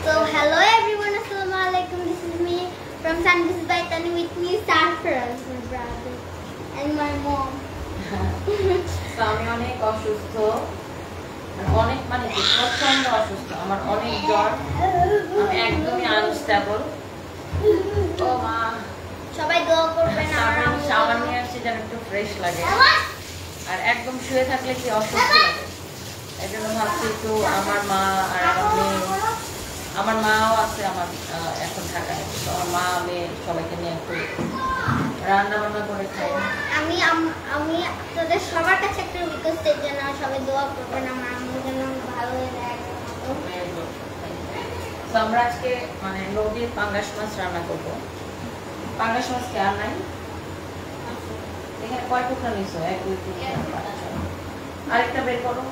So hello everyone, Assalamualaikum. This is me from Sanvis Baitani with me Sarfaraz, my brother, and my mom. So আমি অনেক অসুস্থ, অনেক মানে প্রচন্ড অসুস্থ, আমার অনেক জ্বর, আমি একদমই আনস্টেবল। ও মা, সবাই দোয়া করবেন আমার শাওয়ার নিয়ে আসছি যেন একটু ফ্রেশ লাগে, আর একদম শুয়ে থাকলে কি অসুস্থ লাগে। এই জন্য ভাবছি একটু আমার মা আর আমার মাও আছে আমার এখন ঢাকায়, তো আমার মা আমি সবাইকে নিয়ে একটু রান্না বান্না করে খাই। আমি আপনাদের সবার কাছে একটা রিকোয়েস্ট এর জন্য সবাই দোয়া করবেন আমার আম্মুর জন্য ভালো হয়ে যায়। তো আমরা আজকে মানে নদীর পাঙ্গাস মাছ রান্না করবো। পাঙ্গাস মাছ কে আর নাই এখানে কয় টুকরা নিছো? 1 2 3 4 5 6 আরেকটা বের করো।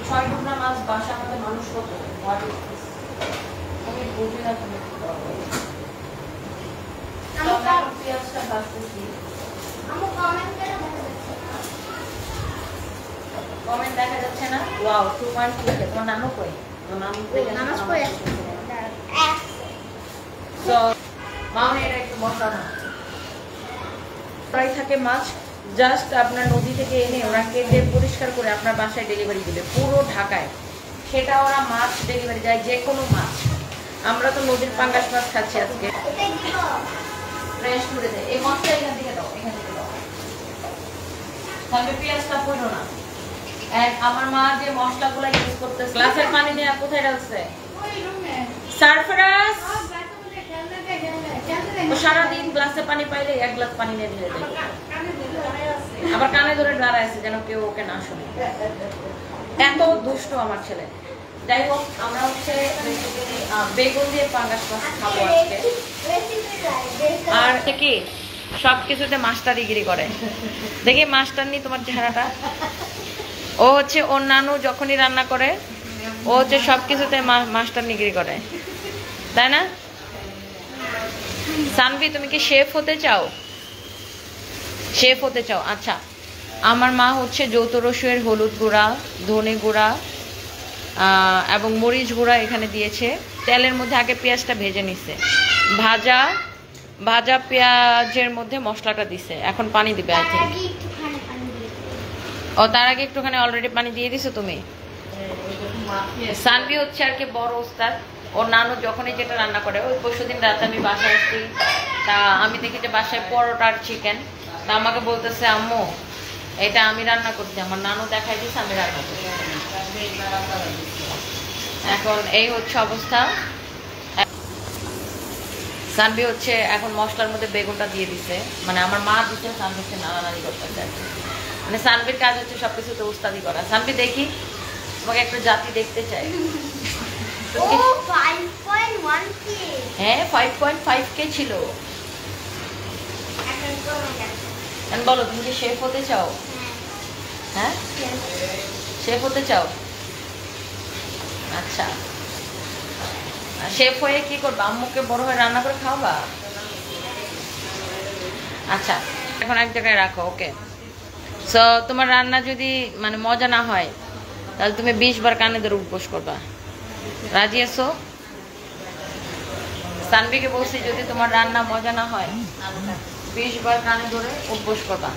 6 টুকরা মাছ বাসা আমাদের মানুষ কত? আমি বুঝি না তুমি কি করো। আমরা পেঁয়াজটা ভাজতেছি। আম্মু কমেন্ট দেখা যাচ্ছে না? ওয়াও 2.2 কে তোমার নানু কই? তোমার নানু নামাজ পড়ে আসছে। সো মামা এটা একটু মশলা না ফ্রাই থাকে মাছ, জাস্ট আপনার নদী থেকে এনে ওরা কেটে পরিষ্কার করে আপনার বাসায় ডেলিভারি দিবে পুরো ঢাকায়। সেটা ওরা মাছ ডেলিভারি যায়, যে কোনো মাছ। আমরা তো নদীর পাঙ্গাস মাছ খাচ্ছি আজকে, ফ্রেশ করে দেয়। এই মাছটা এখান থেকে দাও, এখান থেকে দাও, তাহলে পেঁয়াজটা পড়ো না। আমার মা যে মশলাগুলো ইউজ করতেছে, গ্লাসের পানি নিয়ে কোথায় রাখছে? সারফরাজ ও সারাদিন গ্লাসে পানি পাইলে 1 গ্লাস পানি নিয়ে ঢেলে দেয়, আবার কানে ধরে দাঁড়াইছে যেন কেউ ওকে না শোনে। এত দুষ্ট আমার ছেলে। যাই হোক, আমরা হচ্ছে বেগুন দিয়ে পাঙ্গাস মাছ খাবো আজকে। আর কি সবকিছুতে মাস্টারিগিরি করে, দেখি মাস্টার নি তোমার চেহারাটা। ও হচ্ছে ওর নানু যখনই রান্না করে ও হচ্ছে সবকিছুতে মাস্টার নিগিরি করে, তাই না? সানভি, তুমি কি শেফ হতে চাও? শেফ হতে চাও? আচ্ছা, আমার মা হচ্ছে যৌথ রসুনের হলুদ গুঁড়া, ধনে গুঁড়া এবং মরিচ গুঁড়া এখানে দিয়েছে। তেলের মধ্যে আগে পেঁয়াজটা ভেজে নিছে, ভাজা পেঁয়াজের মধ্যে মশলাটা দিছে, এখন পানি দিবে। আই থিঙ্ক ও তার আগে একটুখানি অলরেডি পানি দিয়ে দিছো তুমি। সানভি হচ্ছে আর কি বড় ওস্তাদ। ওর নানু যখনই যেটা রান্না করে, ওই পরশুদিন রাতে আমি বাসায় আসছি, তা আমি দেখি যে বাসায় পরোটা আর চিকেন, তা আমাকে বলতেছে আম্মু এটা আমি রান্না করছি, আমার নানু দেখাই দিচ্ছে আমি রান্না করছি। এখন এই হচ্ছে অবস্থা। সানভি হচ্ছে এখন মশলার মধ্যে বেগুনটা দিয়ে দিচ্ছে, মানে আমার মা দিচ্ছে, সানভি হচ্ছে নাড়ানাড়ি করতেছে আর কি। মানে সানভির কাজ হচ্ছে সবকিছুতে উস্তাদি করা। সানভি, দেখি তোমাকে একটা জাতি দেখতে চাই। হ্যাঁ 5.5K ছিল। বলো, তুমি কি শেফ হতে চাও? হ্যাঁ, শেফ হতে চাও? আচ্ছা, শেফ হয়ে কি করবা? আম্মুকে বড় হয়ে রান্না করে খাওয়াবা? আচ্ছা, এখন এক জায়গায় রাখো। ওকে, সো তোমার রান্না যদি মানে মজা না হয় তাহলে তুমি 20 বার কানে ধরে উপোস করবা। রাজি আছো? সানভিকে বলছি যদি তোমার রান্না মজা না হয় 20 বার কানে ধরে উপোস করবা।